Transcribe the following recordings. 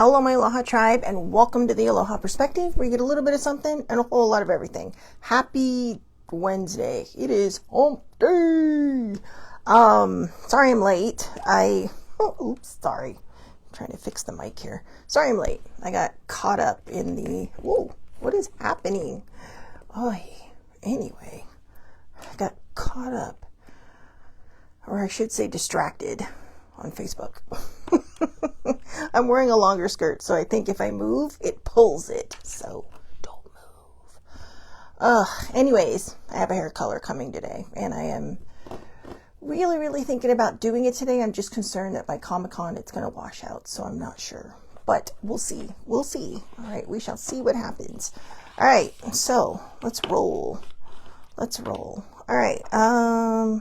Hello, my Aloha tribe, and welcome to the Aloha Perspective, where you get a little bit of something and a whole lot of everything. Happy Wednesday. It is hump day. Sorry I'm late. Sorry. I'm trying to fix the mic here. Sorry I'm late. I got caught up in whoa, what is happening? Anyway, I got caught up, or I should say distracted, on Facebook. I'm wearing a longer skirt, so I think if I move, it pulls it. So don't move. Anyways, I have a hair color coming today, and I am really thinking about doing it today. I'm just concerned that by Comic-Con it's going to wash out, so I'm not sure. But we'll see. We'll see. All right, we shall see what happens. All right, so let's roll. All right. Oh,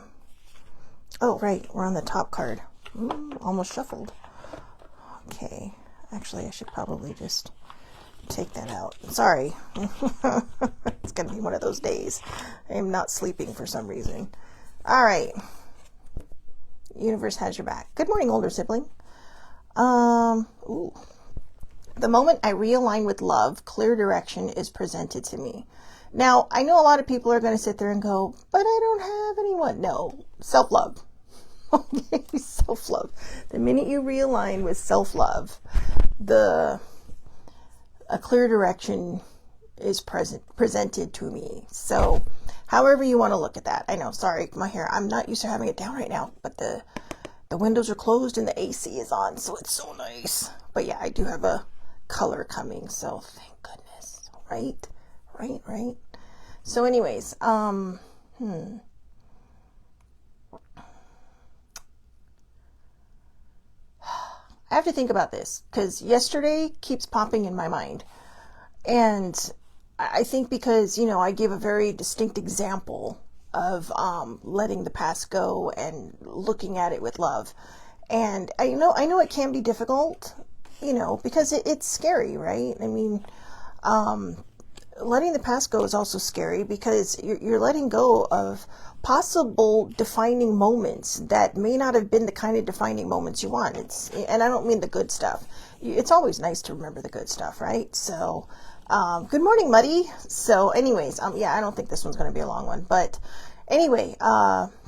right, we're on the top card. Almost shuffled. Okay, actually I should probably just take that out. Sorry. It's gonna be one of those days. I am not sleeping for some reason. All right, universe has your back. Good morning, older sibling. The moment I realign with love, clear direction is presented to me. Now, I know a lot of people are going to sit there and go, but I don't have anyone. No, self-love. Okay, self-love. The minute you realign with self-love, a clear direction is presented to me. So, however you want to look at that. I know, sorry, my hair, I'm not used to having it down right now, but the windows are closed and the AC is on, so it's so nice. But yeah, I do have a color coming, so thank goodness. Right. So anyways, I have to think about this because yesterday keeps popping in my mind. And I think because, I gave a very distinct example of letting the past go and looking at it with love. And I know it can be difficult, because it's scary, right? I mean, letting the past go is also scary because you're letting go of possible defining moments that may not have been the kind of defining moments you want. And I don't mean the good stuff. It's always nice to remember the good stuff, right? So, good morning, Muddy. So anyways, I don't think this one's going to be a long one, but anyway,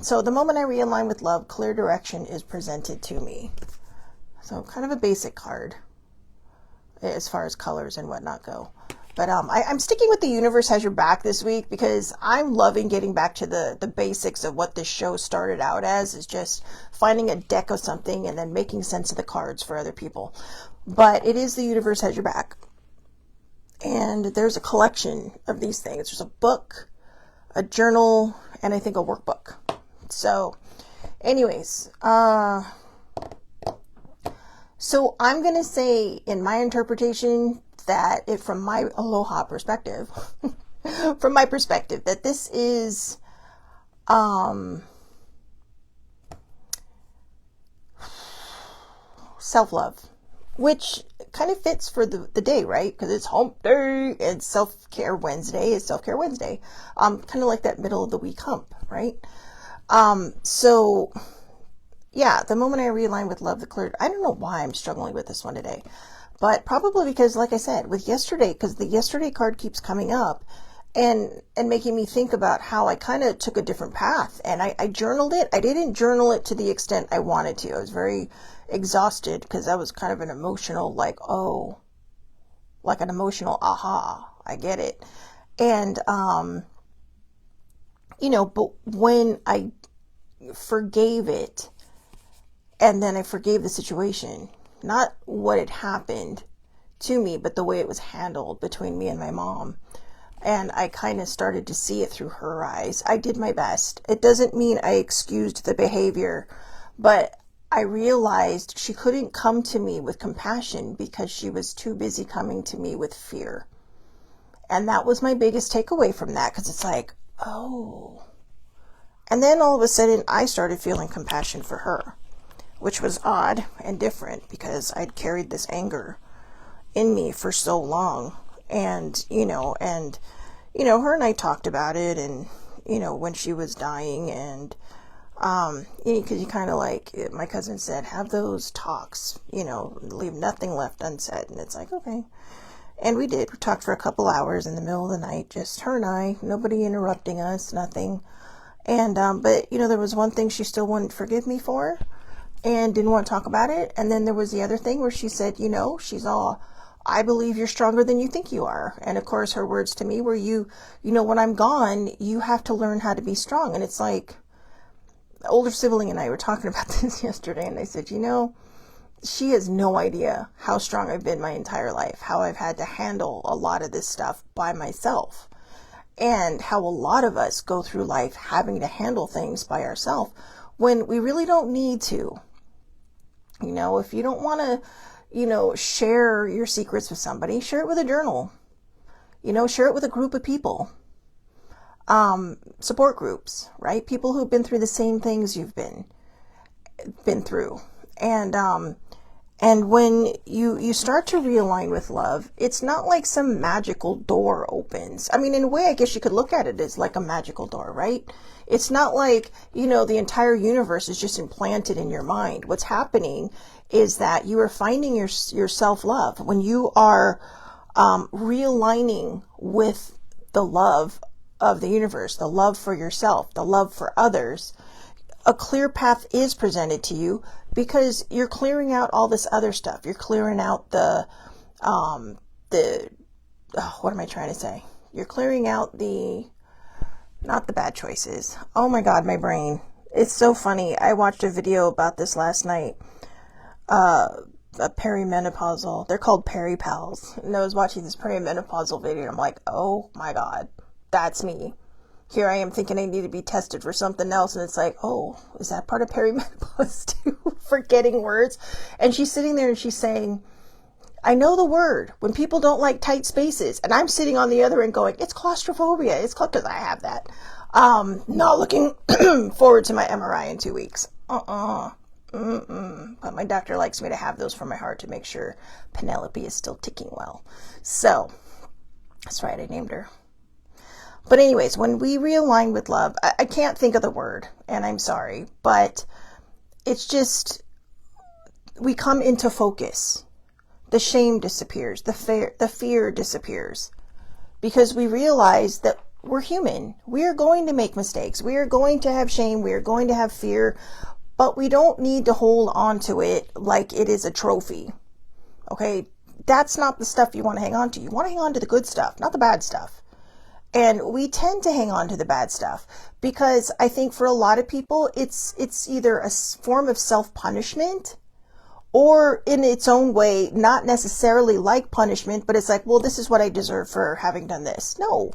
so the moment I realign with love, clear direction is presented to me. So kind of a basic card as far as colors and whatnot go. But I'm sticking with the universe has your back this week because I'm loving getting back to the basics of what this show started out as, is just finding a deck of something and then making sense of the cards for other people. But it is the universe has your back. And there's a collection of these things. There's a book, a journal, and I think a workbook. So anyways, so I'm going to say in my interpretation that from my Aloha perspective, from my perspective, that this is, self-love, which kind of fits for the day, right? Because it's hump day and self-care Wednesday is self-care Wednesday. Kind of like that middle of the week hump, right? So yeah, the moment I realign with love, I don't know why I'm struggling with this one today. But probably because, like I said, with yesterday, because the yesterday card keeps coming up and making me think about how I kind of took a different path. And I journaled it. I didn't journal it to the extent I wanted to. I was very exhausted because that was kind of an emotional, like an emotional aha. I get it. And, but when I forgave it and then I forgave the situation, not what had happened to me, but the way it was handled between me and my mom. And I kind of started to see it through her eyes. I did my best. It doesn't mean I excused the behavior, but I realized she couldn't come to me with compassion because she was too busy coming to me with fear. And that was my biggest takeaway from that, because it's like, oh. And then all of a sudden I started feeling compassion for her, which was odd and different because I'd carried this anger in me for so long. And, her and I talked about it and, when she was dying and, Because you kind of like, my cousin said, have those talks, leave nothing left unsaid. And it's like, okay. And we did. We talked for a couple hours in the middle of the night, just her and I, nobody interrupting us, nothing. And, but there was one thing she still wouldn't forgive me for and didn't want to talk about it. And then there was the other thing where she said, she's all, I believe you're stronger than you think you are. And of course, her words to me were, when I'm gone, you have to learn how to be strong. And it's like, the older sibling and I were talking about this yesterday, and I said, she has no idea how strong I've been my entire life, how I've had to handle a lot of this stuff by myself, and how a lot of us go through life having to handle things by ourselves when we really don't need to. If you don't want to, share your secrets with somebody, share it with a journal, share it with a group of people. Support groups, right? People who've been through the same things you've been through. And when you start to realign with love, it's not like some magical door opens. I mean, in a way, I guess you could look at it as like a magical door, right? It's not like, the entire universe is just implanted in your mind. What's happening is that you are finding your self-love when you are, realigning with the love of the universe, the love for yourself, the love for others. A clear path is presented to you because you're clearing out all this other stuff. You're clearing out what am I trying to say? You're clearing out not the bad choices. Oh my God, my brain. It's so funny. I watched a video about this last night. A perimenopausal, they're called peripals. And I was watching this perimenopausal video and I'm like, oh my God. That's me. Here I am thinking I need to be tested for something else. And it's like, oh, is that part of perimenopause too? Forgetting words. And she's sitting there and she's saying, I know the word when people don't like tight spaces. And I'm sitting on the other end going, it's claustrophobia. It's because I have that. Not looking forward to my MRI in 2 weeks. But my doctor likes me to have those for my heart to make sure Penelope is still ticking well. So that's right. I named her. But anyways, when we realign with love, I can't think of the word, and I'm sorry, but it's just, we come into focus. The shame disappears. The fear disappears. Because we realize that we're human. We are going to make mistakes. We are going to have shame. We are going to have fear. But we don't need to hold on to it like it is a trophy. Okay? That's not the stuff you want to hang on to. You want to hang on to the good stuff, not the bad stuff. And we tend to hang on to the bad stuff because I think for a lot of people, it's either a form of self-punishment or in its own way, not necessarily like punishment, but it's like, well, this is what I deserve for having done this. No,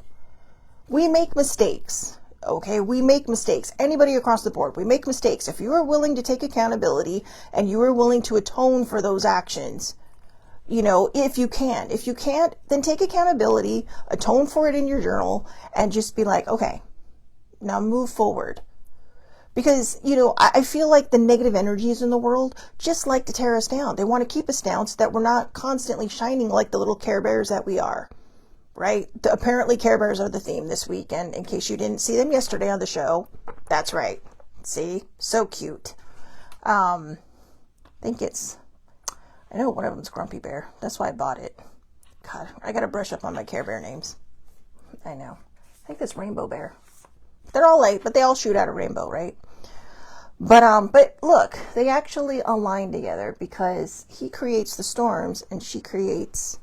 we make mistakes. Okay. We make mistakes. Anybody across the board, we make mistakes. If you are willing to take accountability and you are willing to atone for those actions, if you can. If you can't, then take accountability, atone for it in your journal, and just be like, okay, now move forward. Because, I feel like the negative energies in the world just like to tear us down. They want to keep us down so that we're not constantly shining like the little Care Bears that we are, right? Apparently Care Bears are the theme this weekend. In case you didn't see them yesterday on the show, that's right. See? So cute. I know one of them's Grumpy Bear. That's why I bought it. God, I got to brush up on my Care Bear names. I know. I think it's Rainbow Bear. They're all light, but they all shoot out a rainbow, right? But look, they actually align together because he creates the storms and she creates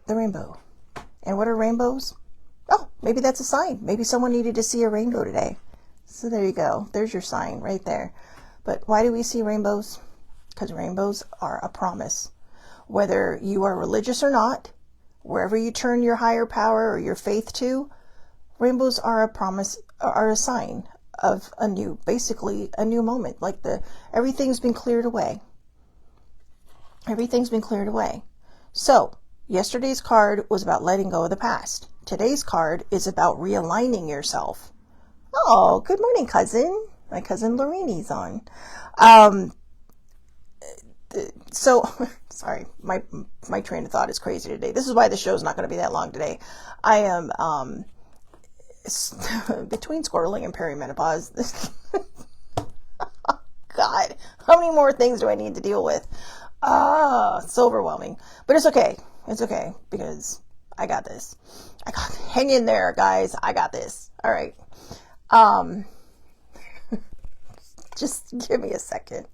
the rainbow. And what are rainbows? Oh, maybe that's a sign. Maybe someone needed to see a rainbow today. So there you go. There's your sign right there. But why do we see rainbows? Because rainbows are a promise. Whether you are religious or not, wherever you turn your higher power or your faith to, rainbows are a promise, are a sign of basically a new moment. Like everything's been cleared away. Everything's been cleared away. So yesterday's card was about letting go of the past. Today's card is about realigning yourself. Oh, good morning, cousin. My cousin Lorene's on. So, sorry, my train of thought is crazy today. This is why the show's not going to be that long today. I am, between squirreling and perimenopause, God, how many more things do I need to deal with? So overwhelming. But it's okay. It's okay because I got this. Hang in there, guys. I got this. All right. Just give me a second.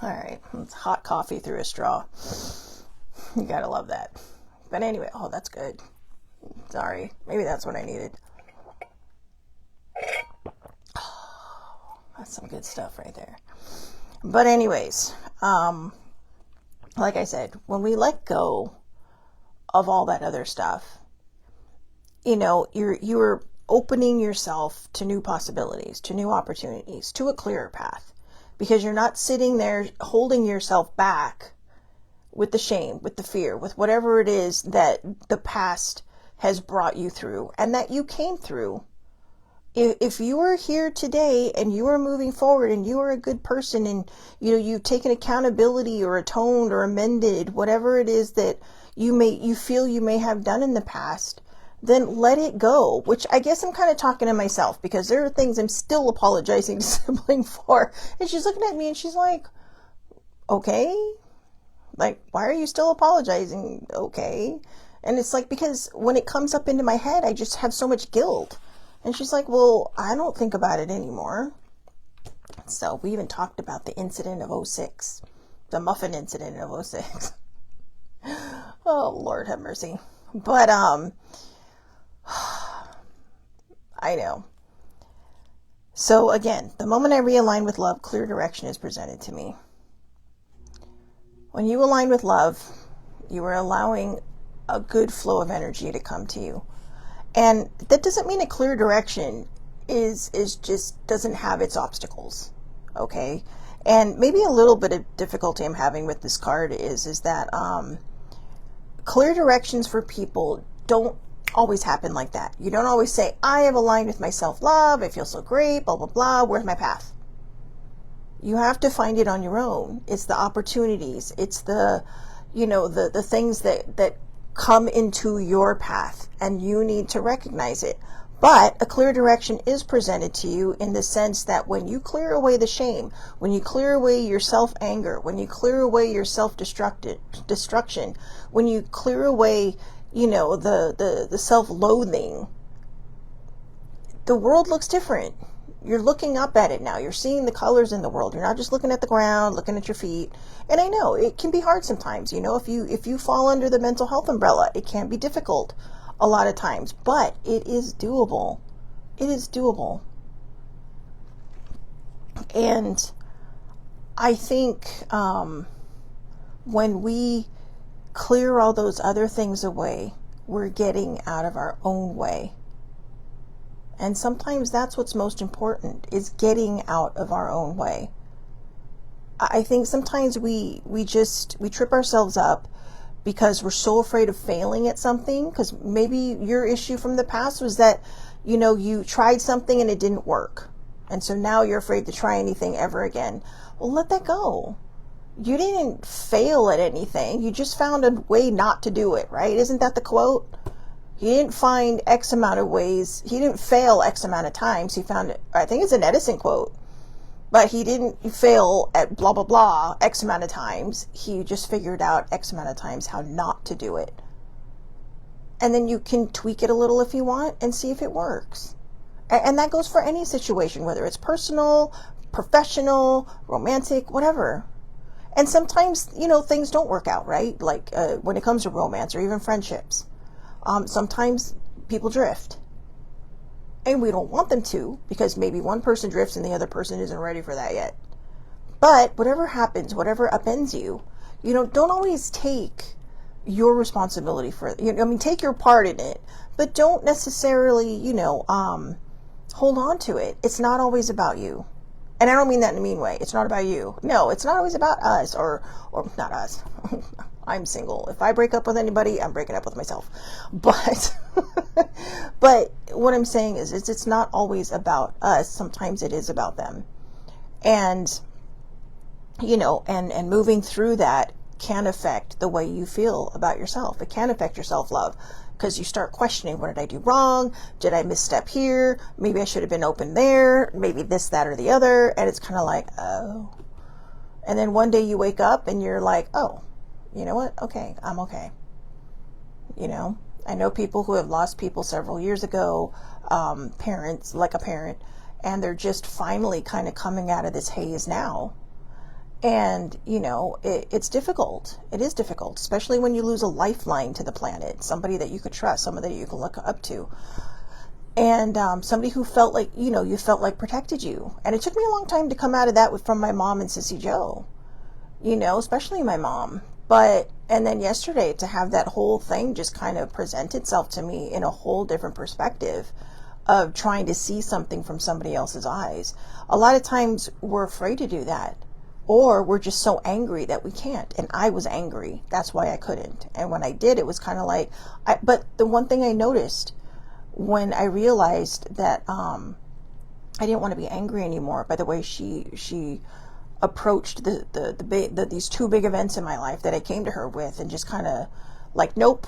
All right. It's hot coffee through a straw. You gotta love that. But anyway, oh, that's good. Sorry. Maybe that's what I needed. Oh, that's some good stuff right there. But anyways, like I said, when we let go of all that other stuff, you know, you're opening yourself to new possibilities, to new opportunities, to a clearer path, because you're not sitting there holding yourself back with the shame, with the fear, with whatever it is that the past has brought you through and that you came through. If you are here today and you are moving forward and you are a good person and you've taken accountability or atoned or amended whatever it is that you feel you may have done in the past, then let it go. Which I guess I'm kind of talking to myself, because there are things I'm still apologizing to sibling for. And she's looking at me and she's like, okay, like, why are you still apologizing? Okay. And it's like, because when it comes up into my head, I just have so much guilt. And she's like, well, I don't think about it anymore. So we even talked about the incident of 06, the muffin incident of 06. Oh, Lord have mercy. But, I know. So again, the moment I realign with love, clear direction is presented to me. When you align with love, you are allowing a good flow of energy to come to you. And that doesn't mean a clear direction is just doesn't have its obstacles. Okay. And maybe a little bit of difficulty I'm having with this card is that, clear directions for people don't always happen like that. You don't always say, I have aligned with my self-love. I feel so great, blah, blah, blah. Where's my path? You have to find it on your own. It's the opportunities. It's the things that come into your path, and you need to recognize it. But a clear direction is presented to you in the sense that when you clear away the shame, when you clear away your self-anger, when you clear away your self-destruction, when you clear away, the self-loathing, the world looks different. You're looking up at it now. You're seeing the colors in the world. You're not just looking at the ground, looking at your feet. And I know it can be hard sometimes. If you fall under the mental health umbrella, it can be difficult a lot of times, but it is doable. It is doable. And I think when we clear all those other things away, we're getting out of our own way. And sometimes that's what's most important, is getting out of our own way. I think sometimes we trip ourselves up because we're so afraid of failing at something, because maybe your issue from the past was that, you tried something and it didn't work. And so now you're afraid to try anything ever again. Well, let that go. You didn't fail at anything. You just found a way not to do it, right? Isn't that the quote? He didn't find X amount of ways. He didn't fail X amount of times. He found it. I think it's an Edison quote. But he didn't fail at blah, blah, blah X amount of times. He just figured out X amount of times how not to do it. And then you can tweak it a little if you want and see if it works. And that goes for any situation, whether it's personal, professional, romantic, whatever. And sometimes, things don't work out, right? Like when it comes to romance or even friendships. Sometimes people drift. And we don't want them to, because maybe one person drifts and the other person isn't ready for that yet. But whatever happens, whatever upends you, don't always take your responsibility for it. Take your part in it, but don't necessarily, hold on to it. It's not always about you. And I don't mean that in a mean way. It's not about you. No, it's not always about us or not us. I'm single. If I break up with anybody, I'm breaking up with myself. But what I'm saying is it's not always about us. Sometimes it is about them. And, and moving through that can affect the way you feel about yourself. It can affect your self-love, because you start questioning, what did I do wrong? Did I misstep here? Maybe I should have been open there. Maybe this, that, or the other. And it's kind of like, oh. And then one day you wake up and you're like, oh, you know what? Okay, I'm okay. You know, I know people who have lost people several years ago, parents, like a parent, and they're just finally kind of coming out of this haze now. And, you know, it's difficult. It is difficult, especially when you lose a lifeline to the planet, somebody that you could trust, somebody that you can look up to. And somebody who felt like, you know, you felt like protected you. And it took me a long time to come out of that from my mom and Sissy Joe, you know, especially my mom. And then yesterday, to have that whole thing just kind of present itself to me in a whole different perspective of trying to see something from somebody else's eyes. A lot of times we're afraid to do that. Or we're just so angry that we can't. And I was angry. That's why I couldn't. And when I did, it was kind of like, but the one thing I noticed when I realized that I didn't want to be angry anymore by the way she approached these two big events in my life that I came to her with, and just kind of like, nope,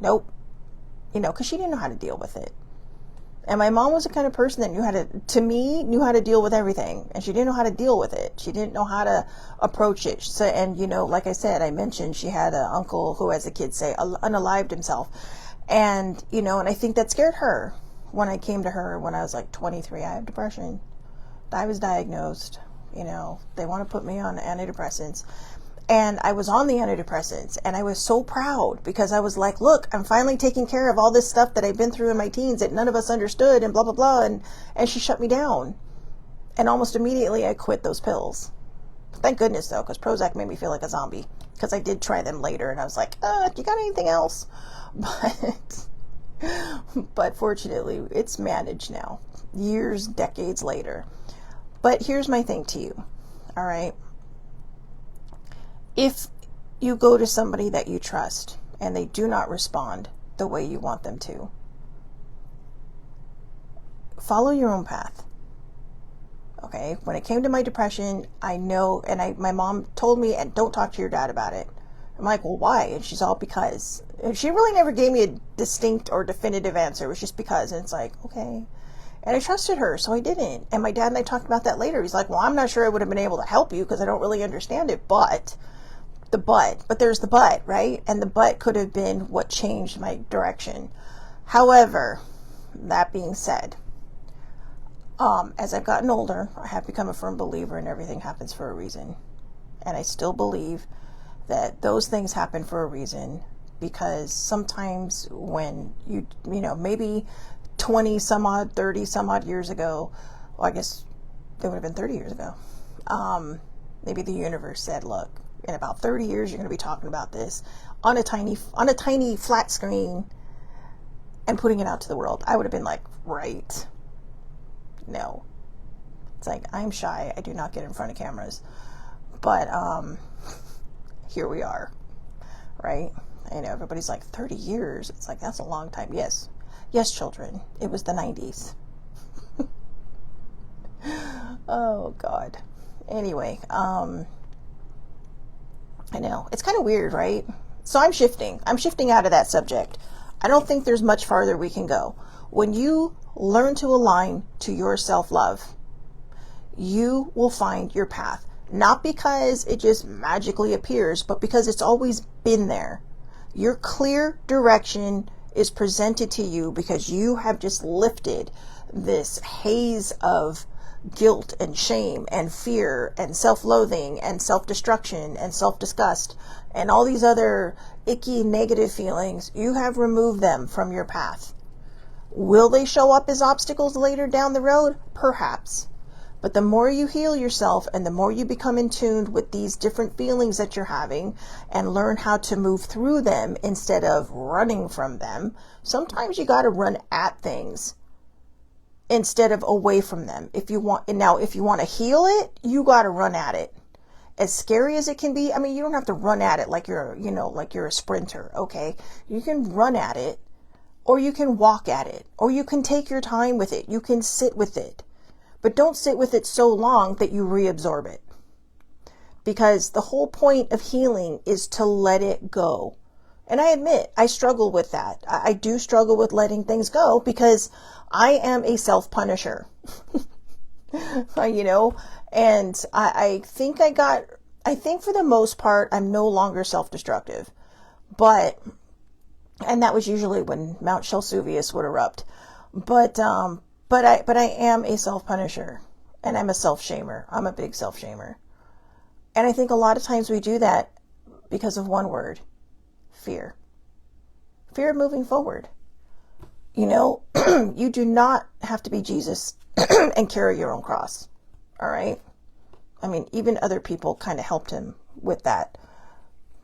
you know, because she didn't know how to deal with it. And my mom was the kind of person that knew how to deal with everything. And she didn't know how to deal with it. She didn't know how to approach it. So, and, you know, like I said, I mentioned she had an uncle who, as the kids say, unalived himself. And, you know, and I think that scared her when I came to her when I was like 23. I have depression. I was diagnosed, you know, they want to put me on antidepressants. And I was on the antidepressants, and I was so proud because I was like, look, I'm finally taking care of all this stuff that I've been through in my teens that none of us understood, and blah, blah, blah. And she shut me down. And almost immediately I quit those pills. Thank goodness, though, because Prozac made me feel like a zombie, because I did try them later, and I was like, you got anything else? But fortunately, it's managed now, years, decades later. But here's my thing to you, all right? If you go to somebody that you trust and they do not respond the way you want them to, follow your own path. Okay, when it came to my depression, I know, and my mom told me, and don't talk to your dad about it. I'm like, well, why? And she's all, because. And she really never gave me a distinct or definitive answer. It was just because. And it's like, okay. And I trusted her, so I didn't. And my dad and I talked about that later. He's like, well, I'm not sure I would have been able to help you because I don't really understand it, but there's the but, right? And the but could have been what changed my direction. However, that being said, as I've gotten older, I have become a firm believer in everything happens for a reason. And I still believe that those things happen for a reason, because sometimes when you know, maybe 20 some odd, 30 some odd years ago, well, I guess it would have been 30 years ago, maybe the universe said, look, in about 30 years, you're going to be talking about this on a tiny flat screen and putting it out to the world. I would have been like, right. No. It's like, I'm shy. I do not get in front of cameras. But here we are, right? I know everybody's like, 30 years. It's like, that's a long time. Yes. Yes, children. It was the 90s. Oh, God. Anyway, I know. It's kind of weird, right? So I'm shifting out of that subject. I don't think there's much farther we can go. When you learn to align to your self-love, you will find your path. Not because it just magically appears, but because it's always been there. Your clear direction is presented to you because you have just lifted this haze of guilt and shame and fear and self-loathing and self-destruction and self-disgust and all these other icky negative feelings. You have removed them from your path. Will they show up as obstacles later down the road? Perhaps. But the more you heal yourself and the more you become in tune with these different feelings that you're having and learn how to move through them instead of running from them, sometimes you got to run at things instead of away from them. If you want to heal it, you got to run at it. As scary as it can be, I mean, you don't have to run at it like you're a sprinter, okay? You can run at it, or you can walk at it, or you can take your time with it. You can sit with it. But don't sit with it so long that you reabsorb it. because the whole point of healing is to let it go. And I admit, I struggle with that. I do struggle with letting things go because I am a self-punisher, and I think for the most part, I'm no longer self-destructive, and that was usually when Mount Vesuvius would erupt. But I am a self-punisher, and I'm a self-shamer. I'm a big self-shamer. And I think a lot of times we do that because of one word: fear. Fear of moving forward. You do not have to be Jesus and carry your own cross. All right? I mean, even other people kind of helped him with that.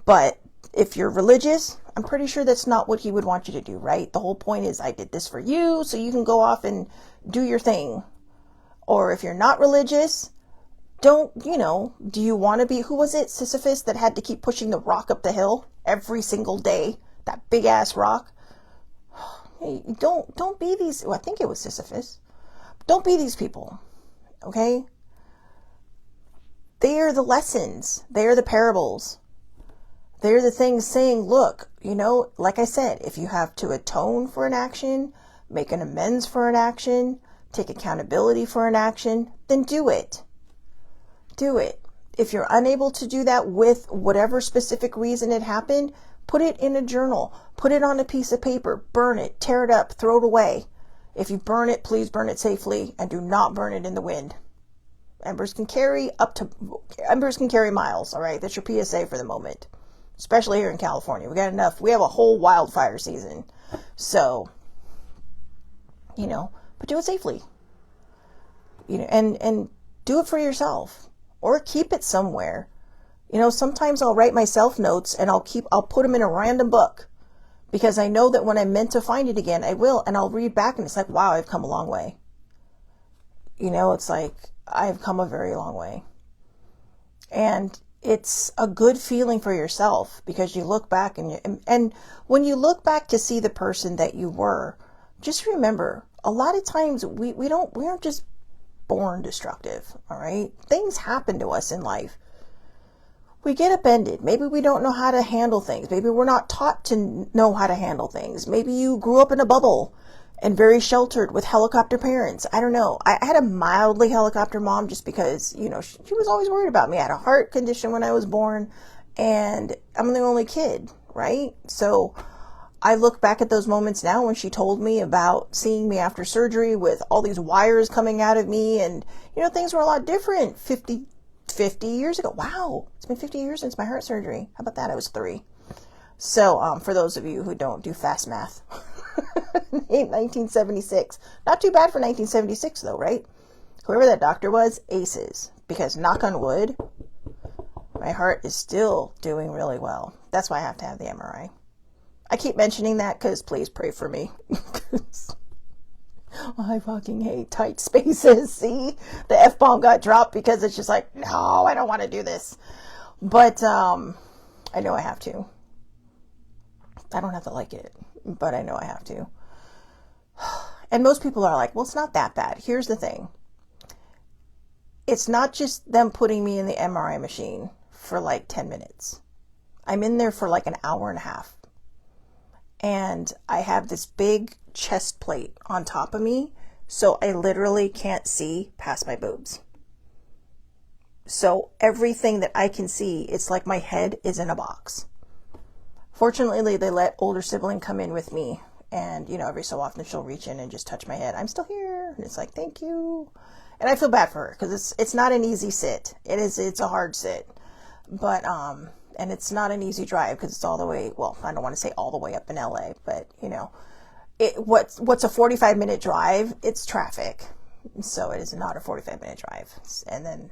But if you're religious, I'm pretty sure that's not what he would want you to do, right? The whole point is, I did this for you so you can go off and do your thing. Or if you're not religious, do you want to be, who was it, Sisyphus, that had to keep pushing the rock up the hill every single day? That big ass rock. Hey, don't be these, I think it was Sisyphus. Don't be these people, okay? They are the lessons. They are the parables. They're the things saying, look, like I said, if you have to atone for an action, make an amends for an action, take accountability for an action, then do it. Do it. If you're unable to do that with whatever specific reason it happened, put it in a journal, put it on a piece of paper, burn it, tear it up, throw it away. If you burn it, please burn it safely and do not burn it in the wind. Embers can carry miles. All right. That's your PSA for the moment, especially here in California. We got enough. We have a whole wildfire season. So, but do it safely, and do it for yourself. Or keep it somewhere. Sometimes I'll write myself notes and I'll put them in a random book because I know that when I'm meant to find it again, I will, and I'll read back and it's like, wow, I've come a long way. It's like, I've come a very long way. And it's a good feeling for yourself because you look back and when you look back to see the person that you were, just remember, a lot of times we aren't just born destructive, all right? Things happen to us in life. We get upended. Maybe we don't know how to handle things. Maybe we're not taught to know how to handle things. Maybe you grew up in a bubble and very sheltered with helicopter parents. I don't know. I had a mildly helicopter mom just because, she was always worried about me. I had a heart condition when I was born and I'm the only kid, right? So I look back at those moments now when she told me about seeing me after surgery with all these wires coming out of me and, things were a lot different 50 years ago. Wow. It's been 50 years since my heart surgery. How about that? I was 3. So, for those of you who don't do fast math, 1976, not too bad for 1976 though, right? Whoever that doctor was, aces, because knock on wood, my heart is still doing really well. That's why I have to have the MRI. I keep mentioning that because please pray for me. I fucking hate tight spaces. See, the F-bomb got dropped because it's just like, no, I don't want to do this. But I know I have to. I don't have to like it, but I know I have to. And most people are like, well, it's not that bad. Here's the thing. It's not just them putting me in the MRI machine for like 10 minutes. I'm in there for like an hour and a half. And I have this big chest plate on top of me, so I literally can't see past my boobs. So everything that I can see, it's like my head is in a box. Fortunately, they let older sibling come in with me, and every so often she'll reach in and just touch my head. I'm still here, and it's like, thank you. And I feel bad for her because it's not an easy sit. It's a hard sit, but and it's not an easy drive because it's all the way, well, I don't want to say all the way up in LA, but what's a 45-minute drive? It's traffic. So it is not a 45-minute drive. And then,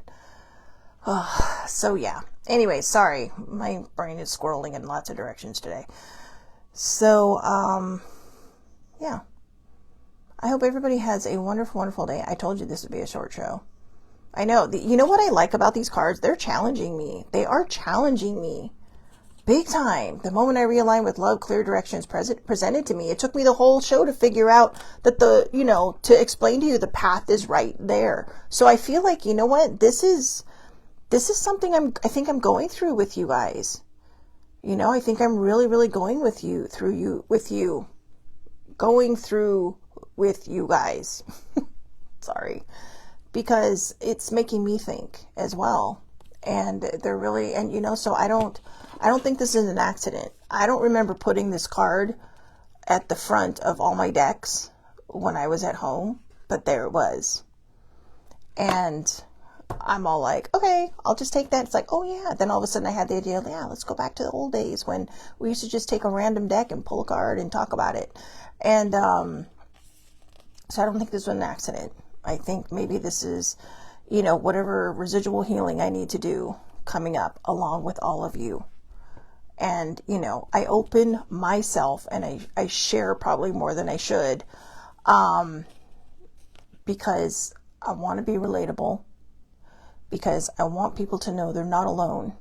so yeah. Anyway, sorry. My brain is squirreling in lots of directions today. So, yeah. I hope everybody has a wonderful, wonderful day. I told you this would be a short show. I know. You know what I like about these cards? They're challenging me. They are challenging me. Big time. The moment I realigned with love, clear directions presented to me, it took me the whole show to figure out that to explain to you the path is right there. So I feel like, you know what? This is this is something I think I'm going through with you guys. You know, I think I'm really, really going with you, going through with you guys. Sorry. Because it's making me think as well. And they're really, and you know, so I don't think this is an accident. I don't remember putting this card at the front of all my decks when I was at home, but there it was. And I'm all like, okay, I'll just take that. It's like, oh yeah. Then all of a sudden I had the idea, yeah, let's go back to the old days when we used to just take a random deck and pull a card and talk about it. And so I don't think this was an accident. I think maybe this is, you know, whatever residual healing I need to do coming up along with all of you. And, you know, I open myself and I share probably more than I should, because I want to be relatable, because I want people to know they're not alone.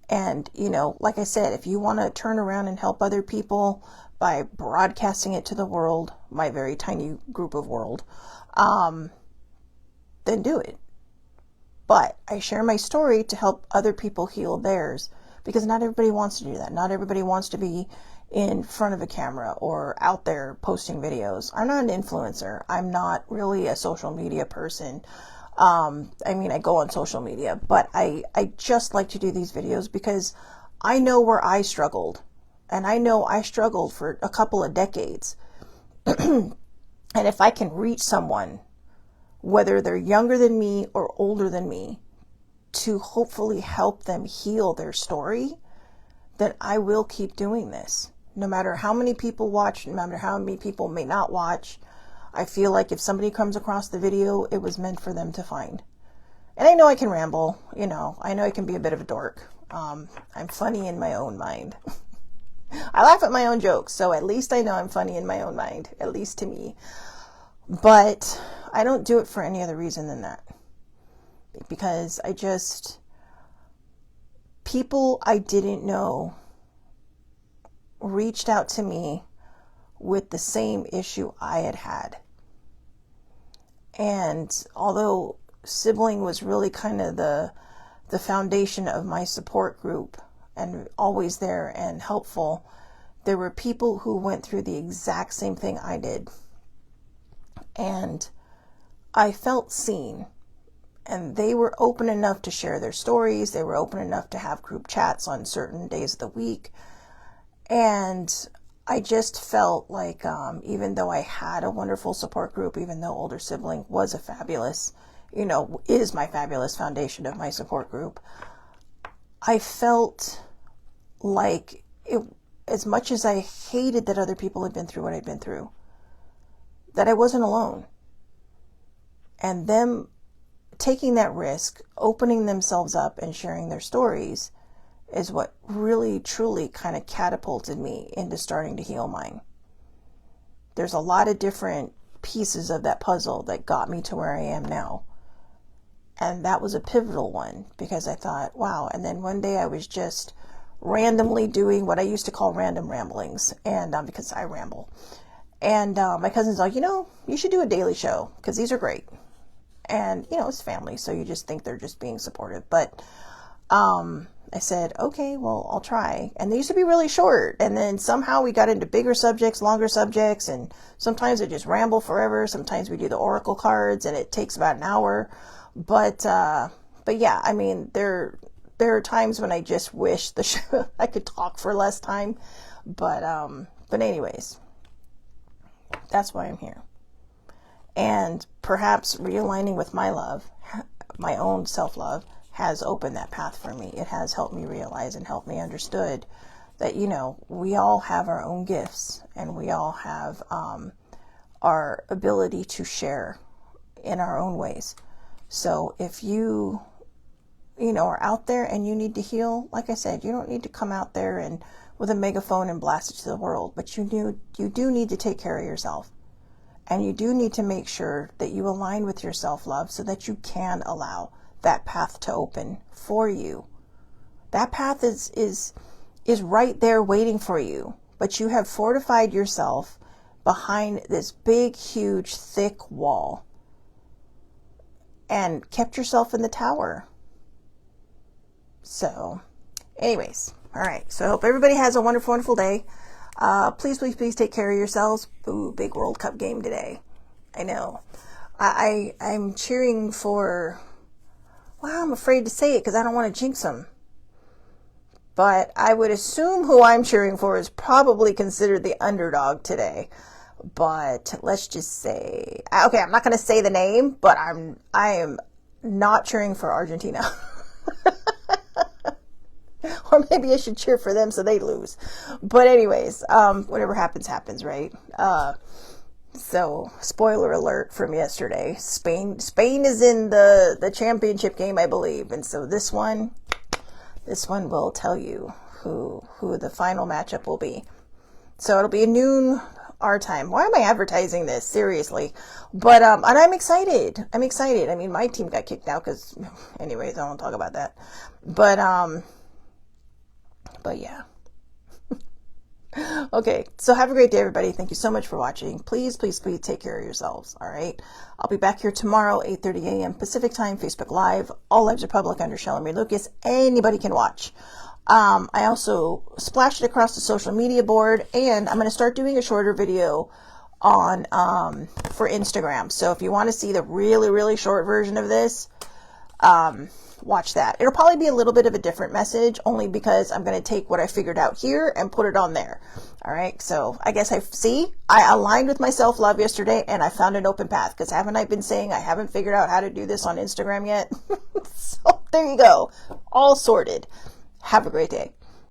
And, you know, like I said, if you want to turn around and help other people by broadcasting it to the world, my very tiny group of world, then do it. But I share my story to help other people heal theirs, because not everybody wants to do that. Not everybody wants to be in front of a camera or out there posting videos. I'm not an influencer. I'm not really a social media person. I mean, I go on social media, but I just like to do these videos because I know where I struggled. And I know I struggled for a couple of decades. And if I can reach someone, whether they're younger than me or older than me, to hopefully help them heal their story, then I will keep doing this. No matter how many people watch, no matter how many people may not watch, I feel like if somebody comes across the video, it was meant for them to find. And I know I can ramble, you know, I know I can be a bit of a dork. I'm funny in my own mind. I laugh at my own jokes, so at least I know I'm funny in my own mind, at least to me. But I don't do it for any other reason than that. Because people I didn't know reached out to me with the same issue I had had. And although sibling was really kind of the foundation of my support group and always there and helpful, there were people who went through the exact same thing I did. And I felt seen. And they were open enough to share their stories. They were open enough to have group chats on certain days of the week. And I just felt like, even though I had a wonderful support group, even though older sibling was a fabulous, you know, is my fabulous foundation of my support group, I felt like it, as much as I hated that other people had been through what I'd been through, that I wasn't alone. And them taking that risk, opening themselves up and sharing their stories is what really, truly kind of catapulted me into starting to heal mine. There's a lot of different pieces of that puzzle that got me to where I am now. And that was a pivotal one because I thought, wow. And then one day I was just randomly doing what I used to call random ramblings. And because I ramble. And my cousin's like, you know, you should do a daily show because these are great. And, you know, it's family, so you just think they're just being supportive. But I said, okay, well, I'll try. And they used to be really short. And then somehow we got into bigger subjects, longer subjects. And sometimes I just ramble forever. Sometimes we do the oracle cards, and it takes about an hour. But yeah, I mean, there are times when I just wish the show, I could talk for less time. But anyways, that's why I'm here. And perhaps realigning with my love, my own self-love, has opened that path for me. It has helped me realize and helped me understood that, you know, we all have our own gifts and we all have our ability to share in our own ways. So if you know, are out there and you need to heal, like I said, you don't need to come out there and with a megaphone and blast it to the world, but you do need to take care of yourself. And you do need to make sure that you align with your self-love so that you can allow that path to open for you. That path is right there waiting for you, but you have fortified yourself behind this big, huge, thick wall and kept yourself in the tower. So anyways, all right. So I hope everybody has a wonderful, wonderful day. Please, please, please take care of yourselves. Ooh, big World Cup game today. I know. I'm cheering for, well, I'm afraid to say it because I don't want to jinx them. But I would assume who I'm cheering for is probably considered the underdog today. But let's just say, okay, I'm not going to say the name, but I am not cheering for Argentina. Or maybe I should cheer for them so they lose. But anyways, whatever happens, happens, right? So spoiler alert from yesterday. Spain is in the championship game, I believe. And so this one will tell you who the final matchup will be. So it'll be noon our time. Why am I advertising this? Seriously. But, and I'm excited. I mean, my team got kicked out because, anyways, I won't talk about that. But yeah. Okay. So have a great day, everybody. Thank you so much for watching. Please, please, please take care of yourselves. All right. I'll be back here tomorrow, 8:30 a.m. Pacific time, Facebook Live. All lives are public under Shelly Lucas. Anybody can watch. I also splashed it across the social media board, and I'm going to start doing a shorter video on, for Instagram. So if you want to see the really, really short version of this, watch that. It'll probably be a little bit of a different message, only because I'm going to take what I figured out here and put it on there. All right. So I guess I aligned with my self-love yesterday, and I found an open path, because haven't I been saying I haven't figured out how to do this on Instagram yet? So there you go. All sorted. Have a great day.